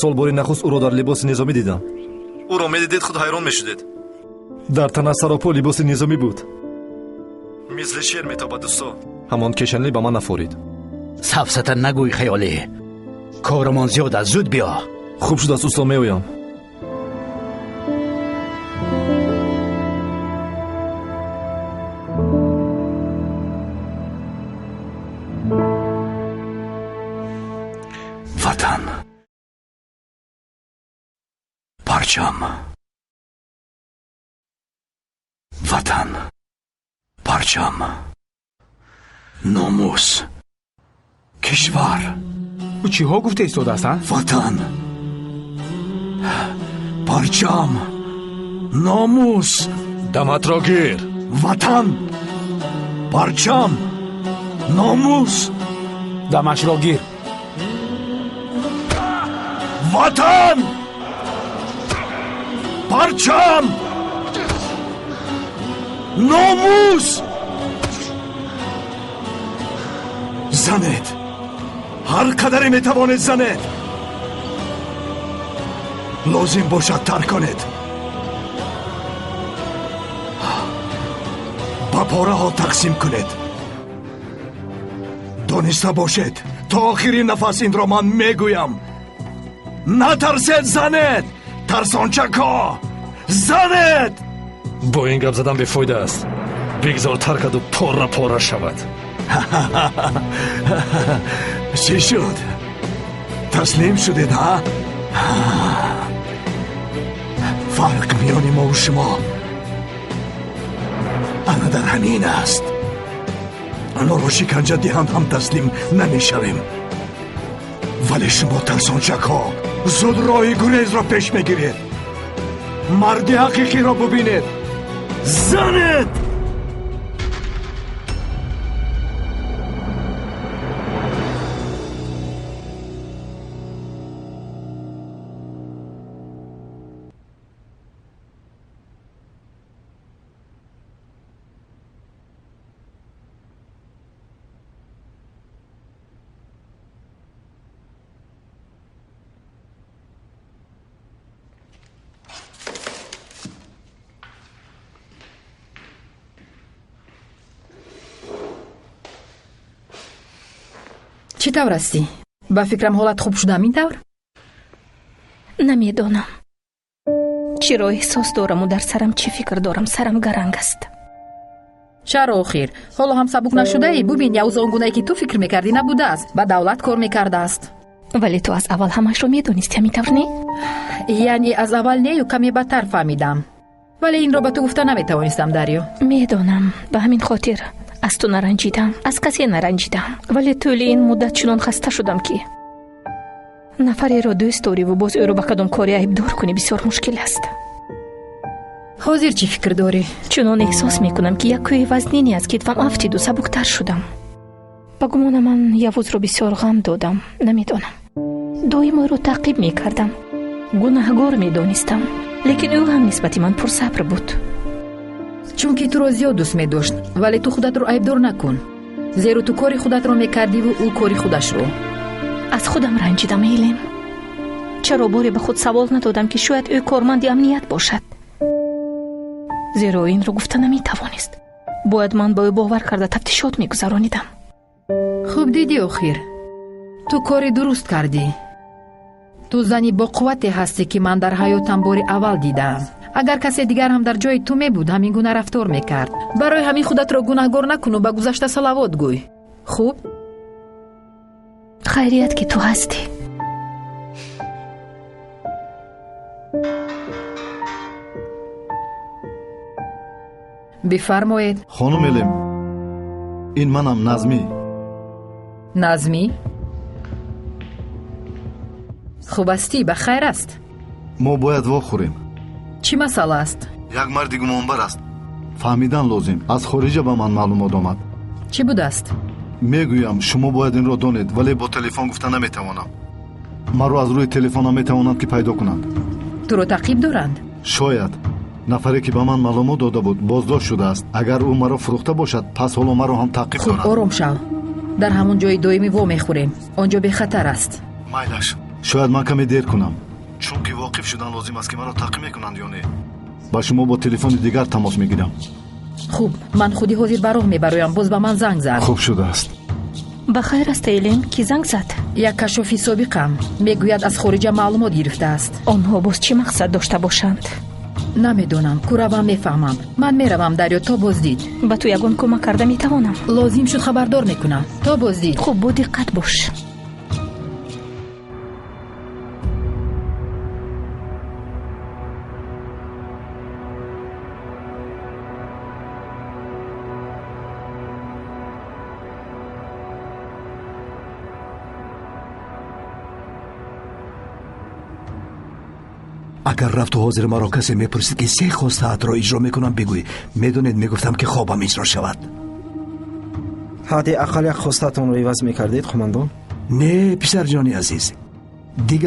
сол бори нахуст ӯро дар либоси низомӣ дидам. ӯро медидед худ ҳайрон мешудед. дар тана саропо либоси низомӣ буд. мисли шер метобад дӯсто. ҳамон кешанӣ ба ман нафорид. сафсата нагӯй хаёлӣ. корамон зиёд аст, зуд биё. хуб шудааст устод, меоям. ватан, парчам. ватан, парчам, номус, кишвар. чиҳо гуфта истодааст? ватан, парчам, номус. даматро гир. ватан, парчам, номус. дамашро гир. ватан, парчам, номус. занед, ҳар қадаре метавонед занед. лозим бошад тар конед. ба пораҳо тақсим кунед. дониста бошед, то охирин нафас инро ман мегӯям. натарсед, занед. тарсончако, занед. бо ин гап задан бефоида аст. бигзор таркаду пора пора шавад. чӣ шуд? таслим шудед, ҳа? фарқ миёни мову шумо ана дар ҳамин аст. онҳоро шиканҷа диҳанд ҳам таслим намешавем. вале шумо тарсончакҳо зуд роҳи гурезро пеш мегиред. марди ҳақиқиро бубинед. занед. чӣ тавр ҳастӣ? ба фикрам ҳолат хуб шудам ин тавр? намедонам чиро эҳсос дораму дар сарам чӣ фикр дорам. сарам гаранг аст. чаро охир ҳоло ҳам сабук нашудаӣ? бубин явз он гунае ки ту фикр мекардӣ набудааст. ба давлат кор мекардааст. вале ту аз аввал ҳамаашро медонисти ҳамин тавр не? яъне аз аввал нею каме бадтар фаҳмидам. вале инро ба ту гуфта наметавонистам дарё. медонам. ба ҳамин хотир аз ту наранҷидам, аз касе наранҷидам. вале тӯли ин муддат чунон хаста шудам ки нафареро дӯст дориву боз ӯро ба кадом коре айбдор кунӣ бисёр мушкил аст. ҳозир чӣ фикр дорӣ? чунон эҳсос мекунам ки як кӯҳи вазнини аз китфам афтиду сабуктар шудам. ба гумонам ман явузро бисёр ғам додам. намедонам. доим ӯро таъқиб мекардам. гунаҳгор медонистам. лекин ӯ ҳам нисбати ман пурсабр буд. чунки туро зиёд дӯст медошт. вале ту худатро айбдор накун. зеро ту кори худатро мекардиву ӯ кори худашро. аз худам ранҷидам элем. чаро боре ба худ савол надодам ки шояд ӯ корманди амният бошад. зеро инро гуфта наметавонист. бояд ман ба ӯ бовар карда тафтишот мегузаронидам. хуб дидӣ охир. ту кори дуруст кардӣ. ту зани боқуввате ҳастӣ ки ман дар ҳаётам бори аввал дидам. агар касе дигар ҳам дар ҷои ту мебуд ҳамин гуна рафтор мекард. барои ҳамин худатро гунаҳгор накуну ба гузашта салавот гӯй. хуб? хайрият ки ту ҳастӣ. бифармоед. хонум элем, ин манам, Назмӣ. назмӣ? хуб астӣ? ба хайр аст? мо бояд вохӯрем. чӣ масъала аст? як марди гумонбар аст. фаҳмидан лозим. аз хориҷа ба ман маълумот омад. чӣ будааст? мегӯям шумо бояд инро донед, вале бо телефон гуфта наметавонам. маро аз рӯи телефон наметавонанд ки пайдо кунанд. туро таъқиб доранд? шояд. нафаре ки ба ман маълумот дода буд боздошт шудааст. агар ӯ маро фурӯхта бошад, пас ҳоло маро ҳам таъқиб хуб дорад. ором шав. дар ҳамон ҷои доимӣ во мехӯрем. он ҷо бехатар аст. майлаш, шояд ман каме дер кунам, чунки воқиф шудан лозим аст ки маро таъқиб мекунанд ё не. ба шумо бо телефони дигар тамос мегирам. хуб ман худи ҳозир ба роҳ мебароям. боз ба ман занг зад. хуб шудааст. ба хайр аст элем ки занг зад? як кашофи собиқам мегӯяд аз хориҷа маълумот гирифтааст. онҳо боз чӣ мақсад дошта бошанд? намедонам. куравам мефаҳмам. ман меравам дарё. то боздид. ба ту ягон кӯмак карда метавонам? лозим шуд хабардор мекунам. то боздид. хуб бо диққат бош. агар рафту ҳозир маро касе мепурсид ки се хостаатро иҷро мекунам бигӯй. медонед мегуфтам ки хобам иҷро шавад. ҳадди ақал як хостаатонро иваз мекардед қумандон? не писарҷони азиз, дигар